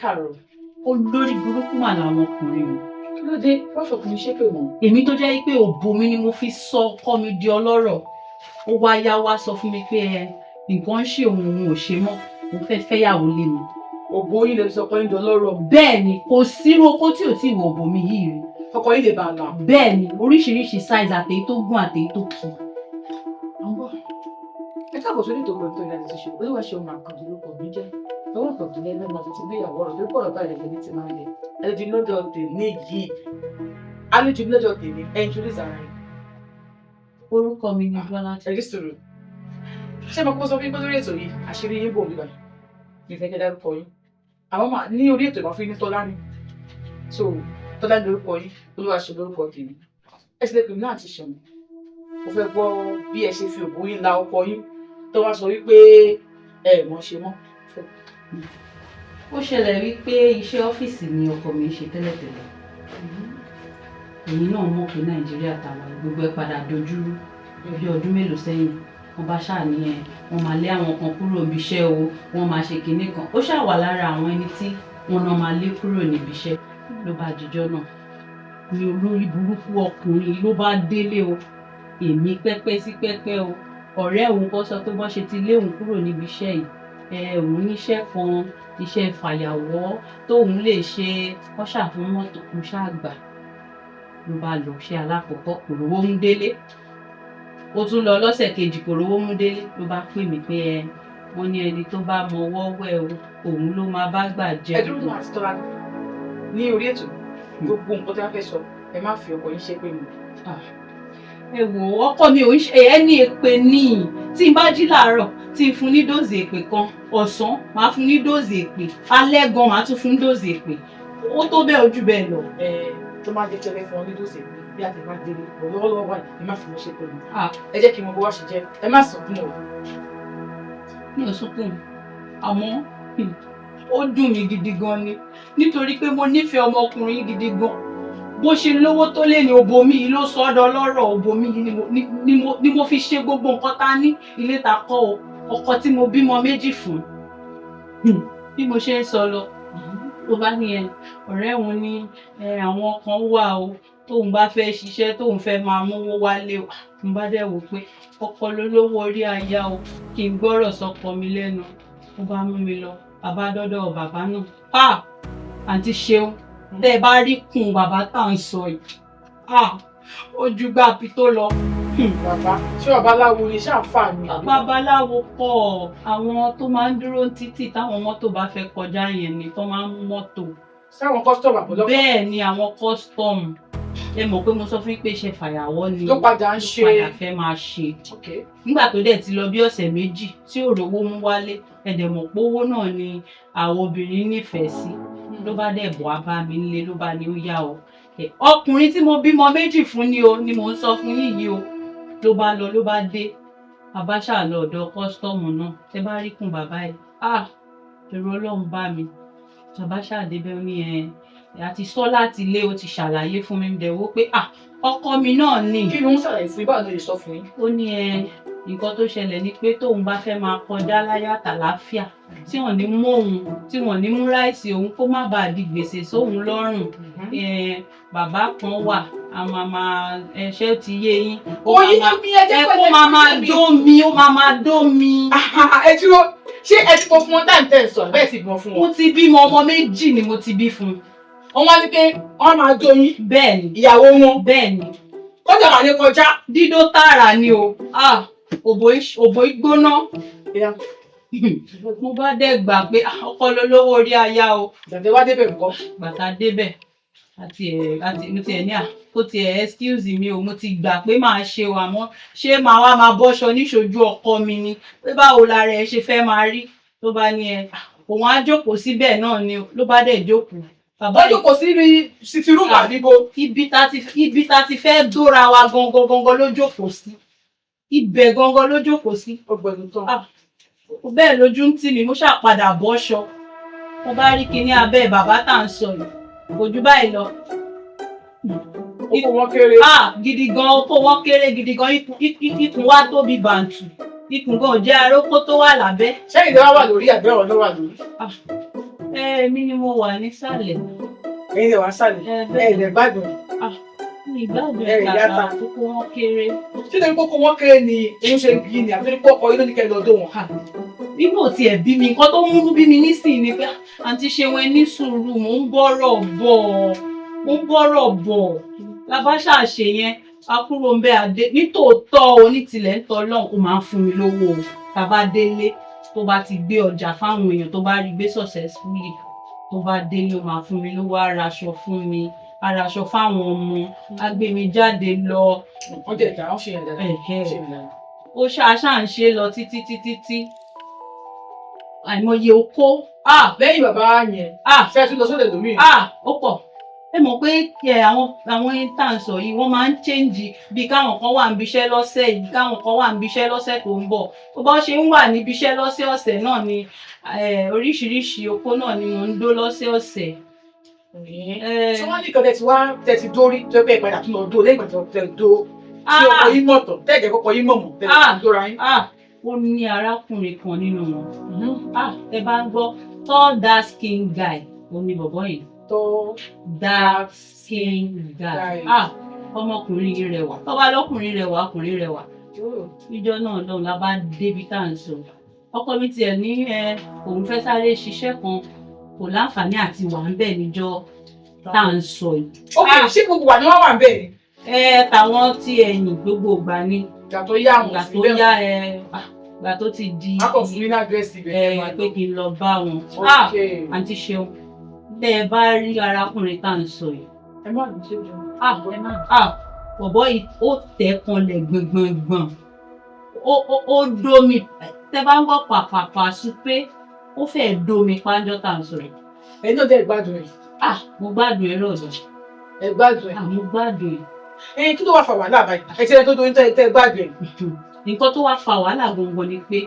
Káàárọ̀. Olórí burúkú mà làwọn ọkùnrin o. Kí ló dé? Wọ́n fọkùnrin ṣépè mọ́. Èmi tó jẹ́ pé òbò mi ni mo fi sọ ọkọ mi di ọlọ́rọ̀. Ó wá yá wá sọ fún mi pé nǹkan ń ṣe òun ò ṣe mọ́. Mo fẹ́ fẹ́yàwó lé mi. Òbò yín lè sọ pé ń dọlọ́rọ̀. Bẹ́ẹ̀ni, kò sírú okó tí ò tí ì wọ òbò mi yìí rí. Ọkọ yín lè bá a là. Bẹ́ẹ̀ni, oríṣiríṣi size àtèyí tó gùn àtèyí tó kì. Àwọn ẹ káàbọ̀ sórí ìtòkò ètò ìlànà ti ṣe olúwa ṣe ohun àkàndé ló pọ̀ mí jẹ́. Lọ́wọ́ ìtọ́jú lẹ́nu àti ti gbéyàwó ọ̀rọ̀ tó pọ̀ lọ́gbà ìrẹ̀lẹ̀ ní ti máa ń lẹ̀. Ẹlẹ́dì lọ́jọ́ tèmi yìí. Àlejò lọ́jọ́ tèmi ẹ̀ ń torí sàrà yìí. Orúkọ mi ni Bọ́lá. Ẹ̀rí sọ̀rọ̀. Ṣé mo kọ́ sọ fún yín pé lórí ètò yìí àṣírí yín bò mí báyìí? Mi fẹ́ kẹ́ dárúkọ yín. Àwọn máa ní orí ètò ìbáfún ní Tọ́lá ni. So Tọ́lá ní orúkọ yín, olúwa ṣe lórúkọ tèmi. Ẹ sì lè pè mí náà ti ṣẹ̀wọ̀n. Mo fẹ́ gbọ́ bí ẹ ṣe fi òbò yín la ọkọ yín tó wá sọ wípé ẹ mọ̀ ṣe mọ́. Ó ṣẹlẹ̀ wípé iṣẹ́ ọ́fíìsì ni ọkọ mi ń ṣe tẹ́lẹ̀tẹ́lẹ̀. Èyí náà mọ̀ pé Nàìjíríà tàwọn gbogbo ẹ̀ padà dojúrú bí ọdún mélòó sẹ́yìn. Wọ́n bá ṣáà ní wọ́n máa lé àwọn kan kúrò níbi iṣẹ́ o, wọ́n máa ṣe kinní kan. Ó ṣáà wà lára àwọn ẹni tí wọ́n náà máa lé kúrò níbi iṣẹ́. Ló bá dijọ́ náà ni olórí burúkú ọkùnrin ló bá délé o. Èmi pẹ́pẹ́ sí pẹ́pẹ́ o. Ọ̀rẹ́ òun kọ́ sọ pé wọ́n ṣe ti lé òun kúrò níbi iṣẹ́ yìí. Òun níṣẹ́ kan, iṣẹ́ fàyàwọ́ tóun lè ṣe kọ́ṣà fún mọ́tò kún ṣáàgbà. Ló bá lọ ṣe alákọ̀ọ́kọ́ kò rówó mú délé. Ó tún lọ lọ́sẹ̀ kejì kò rówó mú délé. Ló bá pè mí pé wọ́n ní ẹni tó bá mọ ọwọ́ wẹ̀ o, òun ló máa bá gbà jẹ́. Ẹ dúró àti Tọ́lá ní orí ètò gbogbo nǹkan tí wọ́n fẹ́ sọ ẹ má fi ọkọ yín ṣépè mọ́. Ẹ wò ọkọ mi ò ń ṣe ẹni èpè ní tí n bá jí láàárọ̀ tí n fún ní dóòzì èpè kan ọ̀sán máa fún ní dóòzì èpè alẹ́ gan máa tún fún dóòzì èpè ó tó bẹ́ẹ̀ ojú bẹ́ẹ̀ lọ. Tó máa jẹ́ kẹ́lẹ́ fún ọ ní dóòzì èpè bí àti má délé lọ́wọ́lọ́wọ́ wáyé ẹ má fi mí ṣépè mọ́. Ẹ jẹ́ kí n mọ bó wá ṣe jẹ́ ẹ má sunkún o. Mi ò sunkún àmọ́ ó dùn mí gidi gan ni nítorí pé mo nífẹ̀ẹ́ ọmọkùnrin gidi gan. Bó ṣe lówó tó lé ní òbò mi yìí ló sọ ọ́ dọlọ́rọ̀. Òbò mi yìí ni mo fi ṣe gbogbo nǹkan tá ní ilé ta kọ́ o ọkọ tí mo bímọ méjì fún. Bí mo ṣe ń sọ lọ tó bá ní ọ̀rẹ́ òun ní àwọn kan wà o tóun bá fẹ́ ṣiṣẹ́ tóun fẹ́ máa mówó wálé o. Mo bá dẹ̀ wò pé ọkọ ló lówó orí aya o kí n gbọ́rọ̀ sọ́kọ mi lẹ́nu. Ó bá mú mi lọ bàbá dọ́dọ̀ bàbá náà. Àǹtí Ṣeun tẹ́ ẹ bá rí kùn bàbá tá à ń sọ yìí ojú gbà bí tó lọ. Bàbá ṣé babaláwo ni ṣàǹfààní? Babaláwo pọ̀ àwọn tó máa ń dúró títì táwọn mọ́tò bá fẹ́ kọjá yẹn ni tó máa ń mú mọ́tò. Sáwọn kọ́sítọ́ọ̀mù àbọ̀lọ́pàá? Bẹ́ẹ̀ ni àwọn kọ́sítọ́ọ̀mù. Ẹ mọ̀ pé mo sọ fún yín pé iṣẹ́ fàyàwọ́ ni ló padà ń ṣe. ló padà fẹ́ máa ṣe. Nígbà tó dẹ̀ ti lọ bí ọ̀sẹ̀ méjì tí ò rówó mú wálé ẹ̀dẹ̀ mọ̀ pé owó náà ni àwọn obìnrin nífẹ̀ẹ́ sí. Ló bá dẹ̀ bọ̀ abá mi nílé ló bá ní ó yá o. Ọkùnrin tí mo bímọ méjì fún ni o ni mò ń sọ fún yín yìí o. Ló bá lọ ló bá dé. Bàbá ṣáà lọ ọ̀dọ̀ kọ́sítọ́ọ̀mù náà. Ẹ bá rí kùn bàbá yìí. Èrò Ọlọ́run bá mi. Bàbá ṣáà débẹ̀ ó ní àti sọ láti ilé ó ti ṣàlàyé fún mi dẹ̀ wó pé ọkọ mi náà ni. Kí ló ń ṣàlàyé fún ibà ló lè sọ fún yín? Ó ní nǹkan tó ṣẹlẹ̀ ni pé tóun bá fẹ́ máa kọjá láyọ̀ àtàláfíà tí wọ́n ní mú òun tí wọ́n ní mú ráìsì òun kó má bàa di gbèsè sóhun lọ́rùn. Bàbá kan wà àwọn máa ẹṣẹ́ ti yé yín. Oyin mi ẹ jẹ́ pé ó máa dó mi ó máa dó mi. Ẹ dúró ṣé ẹ ti kọ fún wọn táǹtẹ̀ ń sọ bẹ́ẹ̀ ti bímọ fún wọn? Mo ti bímọ ọmọ méjì ni mo ti bí fún. Wọ́n wá ní pé wọ́n máa dó yín. Bẹ́ẹ̀ni. Ìyàwó wọn. Bẹ́ẹ̀ni. Kọjá wà ní kọjá. Dídó tààrà ni o. Òbò ìgbóná. Mo bá dẹ̀ gbà pé ọkọ ló lówó orí aya o. Ìgbàdé wá débẹ̀ nǹkan. Bàtà débẹ̀ mo ti ẹ̀ ní kó ti ẹ̀ excuse mi o mo ti gbà pé màá ṣe o àmọ́ ṣé màá wá máa bọ́ṣọ níṣojú ọkọ mi ni pé báwo lára ẹ ṣe fẹ́ máa rí. Ló bá ní òun á jókòó síbẹ̀ náà ni ló bá dẹ̀ jókòó. Bàbá jókòó sí sitting room àdìbò. Ibi tá ti fẹ́ dóra wa gangan ló jókòó sí. Ibẹ̀ gangan ló jókòó sí. Ọgbẹ̀rún tán. Bẹ́ẹ̀ lójú ń tì mí mo ṣáà padà bọ́ṣọ. Mo bá rí kinní abẹ́ bàbá tá à ń sọ yìí kò jù báyìí lọ. Oko wọn kéré. Gidi gan oko wọn kéré gidi gan ikùn wa tóbi bàǹtù ikùn gan ò jẹ́ arókó tó wà lábẹ́. Ṣé ìdẹ́wà wà lórí àbẹ́ ọ̀rọ̀ ló wà lórí? Èmi ni mo wà nísàlẹ̀. Ẹ̀yin lè wá sálẹ̀. Ẹ lè gbádùn. Mi ìgbádùn ẹ̀ tààrà kókó wọn kéré. Ṣé torí kókó wọn kéré ni oyún ṣe bí ni àbí torí pé ọkọ yín ló ní kẹ́ lọ dó wọn? Bí mo tiẹ̀ bí mi, nǹkan tó múnú bí mi nísìnyí ni pé àǹtí Ṣeun ẹ ní sùúrù, mò ń bọ́rọ̀ bọ̀. Labá ṣàṣe yẹn, akúrò ń bẹ́ adé. Nítòótọ́ onítìlẹ̀ ń tọ́lọ́run ó máa ń fún mi lówó o. Tàbá délé tó bá ti gbé ọjà fáwọn èèyàn tó bá rí gbé successfully tó bá délé ó máa fún mi lówó, á ra aṣọ fún mi, á ra aṣọ fáwọn ọmọ, á gbé mi jáde lọ. Wọ́n jẹ̀ dá, wọ́n ṣe yẹn dáadáa. Ó ṣáà ń ṣe lọ títí. Àìmọye okó. Lẹ́yìn bàbá yẹn. Fẹ́ tún lọ sọ́dọ̀ lómi. Ó pọ̀. Ẹ mọ̀ pé àwọn intanṣọ yìí wọ́n máa ń change bí káwọn kan wà níbi iṣẹ́ lọ́sẹ̀ yìí, káwọn kan wà níbi iṣẹ́ lọ́sẹ̀ tó ń bọ̀. Tó bá ṣe ń wà níbi iṣẹ́ lọ́sẹ̀ náà ni oríṣiríṣi okó náà ni mò ń dó lọ́sẹ̀. Ṣé wọ́n ní kan tẹ̀sí dórí tó pẹ́ ìpadà tún lọ dó lẹ́yìn ìgbà tó tẹ̀ dó tí ọkọ yín mọ̀tọ̀ tẹ́jẹ̀ kọ́kọ́ yín mọ̀mọ́ tẹ̀sí dóra yín? Ó ní arákùnrin kan nínú wọn. Ẹ bá ń gbọ́ tall dark skin guy ó ní bọ̀bọ́ yìí. Dark skin guy. Ọmọkùnrin yìí rẹwà. Tó bá lọ́kùnrin rẹwà, ọkùnrin rẹwà. Ìjọ náà lọ́hùn la bá débi tá à ń sọ. Ọkọ mi tiẹ̀ ní òun fẹ́ sáré ṣiṣẹ́ kan kò láǹfààní àti wà ń bẹ̀ níjọ́ tá à ń sọ yìí. Ṣé gbogbo wà ní wọ́n wà ń bẹ̀ ni? Tàwọn tí ẹ̀yìn gbogbo ìgbà ni. Ìgbà tó yá àwọn síbẹ̀. Ìgbà tó ti di. Akọ̀ fún mi ní àdírẹ́sì ibẹ̀. Pé kí n lọ bá wọn. Àǹtí Ṣeun tẹ́ ẹ bá rí arákùnrin tá à ń sọ yìí. Ẹ má lè ṣe jù. Bọ̀bọ́ yìí ó tẹ̀ kanlẹ̀ gbọ̀ngbọ̀ngbọ̀n. Ó dómi. Tẹ́ bá ń gbọ́ pàpàpà sí pé ó fẹ́ dómi pàjọ́ tá à ń sọ yìí. Ẹ̀yin náà dẹ̀ gbádùn ẹ̀. Mo gbádùn ẹ̀ lọ́dọ̀. Ẹ gbádùn ẹ̀. Mo gbádùn ẹ̀. Kí ló wá fa wàhálà báyìí? Ẹ ti rẹ tó dóyún tẹ́ gbádùn ẹ̀. Nǹkan tó wá fa wàhálà gbọ̀ngàn ni pé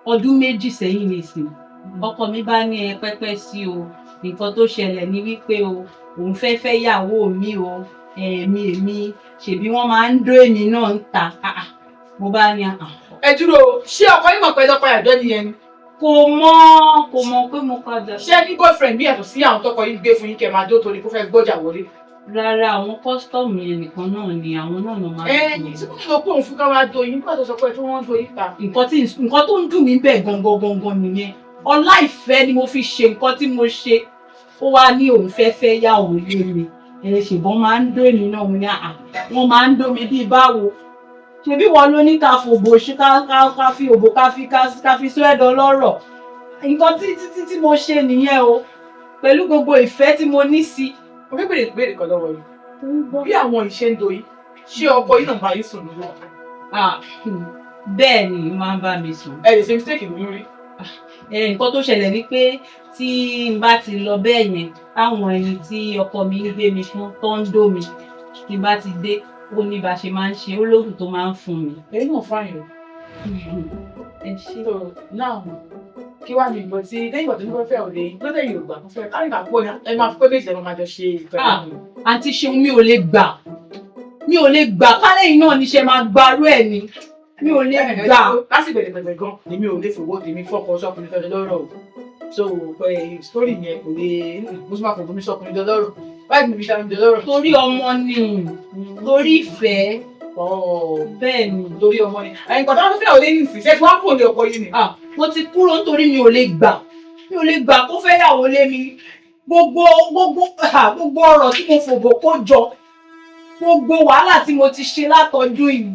ọdún méjì sẹ́yìn nìsín ọkọ mi bá ní pẹ́pẹ́ sí o. Nǹkan tó ṣẹlẹ̀ ni wípé òun fẹ́ yàwó mi o. Èmi ṣèbí wọ́n máa ń dó èmi náà ń ta. Mo bá ní Ẹ dúró, ṣé ọkọ yín mọ̀ pé lọ́pàá àjọ nìyẹn ni? Kò mọ̀ pé mo padà. Ṣé ní boyfriend bí yàtọ̀ sí àwọn tọkọ yín gbé fún yín kẹ́ máa dó torí kó fẹ́ gbọ́jà wọlé? Rárá, àwọn kọ́sítọ́ọ̀mù yẹn nìkan náà ni àwọn náà máa ń ṣé kò ní lọ pé òun fún ká máa do yín nígbà tó sọ pé tí wọ́n do yín ta. Nǹkan tó ń dùn mí bẹ́ẹ̀ gangan nìyẹn. Ọlá ìfẹ́ ni mo fi ṣe nǹkan tí mo ṣe. Ó wá ní òun fẹ́ yá òun lé mi. Ṣùgbọ́n máa ń dó èmi náà ní wọ́n máa ń dó mi bíi báwo. Ṣebí wọn ló ní ká fòbò ṣe ká fi òbò ká fi sọ ẹ̀dọ̀ lọ́rọ̀. Nǹkan tí mo ṣe nìyẹn o. Pẹ̀lú gbogbo ìfẹ́ tí mo ní sí. Mo fẹ́ bèrè ìbéèrè kan lọ́wọ́ yìí. Bí àwọn ìṣe ń do yìí, ṣé ọkọ yìí náà bá yín sùn lóru? Bẹ́ẹ̀ ni máa ń bá mi sùn. Ẹ lè ṣe mistake nínú rí. Nǹkan tó ṣẹlẹ̀ ni pé tí n bá ti lọ bẹ́ẹ̀ yẹn táwọn ẹni tí ọkọ mi ń gbé mi fún tó ń dó mi tí n bá ti dé ó ní bá ṣe máa ń ṣe ó lóògùn tó máa ń fún mi. Ẹ̀yin náà fáyìn o. Ẹ ṣe. So now kí wàá ní ìgbọ̀n tí lẹ́yìn ìgbà tó ní fẹ́ òde lọ́dẹ̀ Yorùbá tó fẹ́ kárí ìgbà pọ̀ ní ẹ máa fi pé méjì lẹ́nu máa jọ ṣe ìfẹ́. Àǹtí Ṣeun mi ò lè gbà kálẹ̀ náà níṣẹ́ máa gbarú ẹ̀ ni mi ò lè gbà. Láti bẹ̀rẹ̀ gan èmi ò lè fowó tèmi fọ́kọ sọ́kùnrin fẹ́ lọ́rọ̀ o. So story yẹn kò lè mo sì máa fòbó mi sọ́kùnrin lọ́rọ̀ báyìí mi fi ṣàmì lọ́rọ̀. Torí ọmọ ni torí ìfẹ́. Bẹ́ẹ̀ ni torí ọmọ ni ẹ̀yin kan tó wá fẹ́ òde ní ìsìn ṣé tí wọ́n á kúrò ní ọkọ yìí ni. Mo ti kúrò nítorí mi ò lè gbà kó fẹ́ yàwó lé mi gbogbo ọ̀rọ̀ tí mo fòbò kó jọ gbogbo wàhálà tí mo ti ṣe látọdún yìí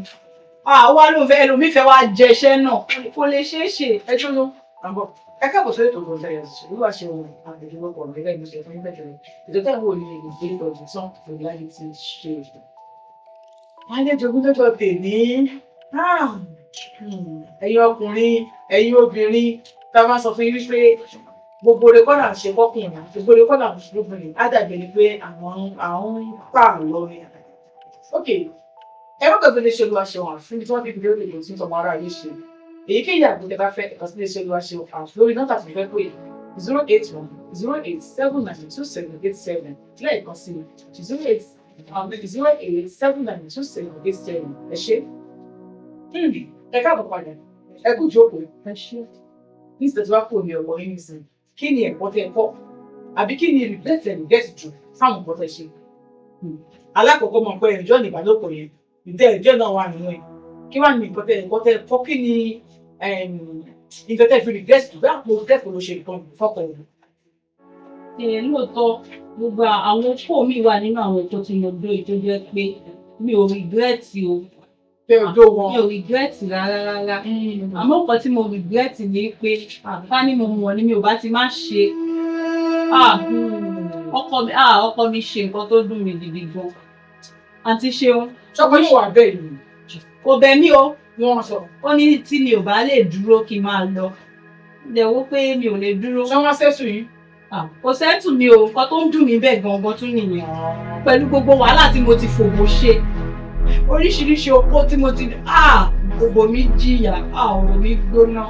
wá ló fẹ́ ẹlòmíì fẹ́ wá jẹṣẹ́ náà kò lè ṣeé ṣe. Ẹ tó ló àbọ̀ ẹ káàbọ̀ sórí ètò ìgbọ̀nsẹ̀ yẹn olúwa ṣe ohun àgbègbè pọ̀ nígbà ìgbésẹ̀ fún ìgbà ìjọba ètò tẹ́ ìwò ní ìgbé ìtọ́jú tán lórí láti ti ṣe ètò. Àlejò lọ́jọ́ tèmi ẹ̀yin ọkùnrin ẹ̀yin obìnrin tá a máa sọ fún yín wípé gbogbo rẹ̀ kọ́nà ṣe fọ́kùnrin gbogbo rẹ̀ kọ́nà ṣe fọ́kùnrin á dàbí ni pé àwọn pààrọ̀ lórí. Ok ẹ wọ́n gbàgbé léṣe olúwa ṣe wọn fún ibi tí wọ́n ti fi lórí ìlú tí ń tọmọ ara yìí ṣe èyíkéyìí àgbẹ̀ bá fẹ́ ẹ̀ka sí léṣe olúwa ṣe wọn lórí nọ́mbà tó fẹ́ pé 08108727787 lẹ́ẹ̀kan sí 08087927787 ẹ ṣé. Ẹ káàbọ̀ padà ẹ kú jókòó ẹ ṣé. ní ìsìtẹ̀tí wá kò ní ọ̀pọ̀ yín nìsín kí ni ẹ̀kọ́ tẹ́ kọ́ àbí kí ni regret jù fáwọn nǹkan tẹ́ ṣe. Alákọ̀ọ́kọ́ mọ̀ pé ẹ̀jọ́ ní ìbálòpọ̀ yẹn ìdẹ́ ẹ̀jọ́ náà wà nínú ẹ̀ kí wàá ní nǹkan tẹ́ kọ́ kí ni nǹkan tẹ́ fi regret jù bá mo regret ló ṣe nǹkan fọ́pọ̀ rẹ̀. Lóòótọ́ gbogbo àwọn kó mi wà nínú àwọn ètò tí mo dó ètò jẹ́ pé mi ò regret o. Pé o dó wọn. Mi ò regret rárá. Àmọ́ nǹkan tí mo regret ni pé ká ní mo mọ̀ ni mi ò bá ti má ṣe. Ọkọ mi ṣe nǹkan tó dùn mí gidi gan. Àǹtí Ṣeun. Ṣọ́kọ yóò wà bẹ́ẹ̀ ni. Kò bẹ̀ mí o. Wọ́n sọ. Ó ní tí mi ò bá lè dúró kí n máa lọ. Dẹ̀wọ́ pé mi ò lè dúró. Ṣé wọ́n ṣẹ́sù yìí? Kò sẹ́tù mi o, nǹkan tó ń dùn mí bẹ́ẹ̀ gangan tún nìyẹn. Pẹ̀lú gbogbo wàhálà tí mo ti fòbò ṣe. Oríṣiríṣi opó tí mo ti gbogbo mi jìyà, ọ̀rọ̀ mi gbóná.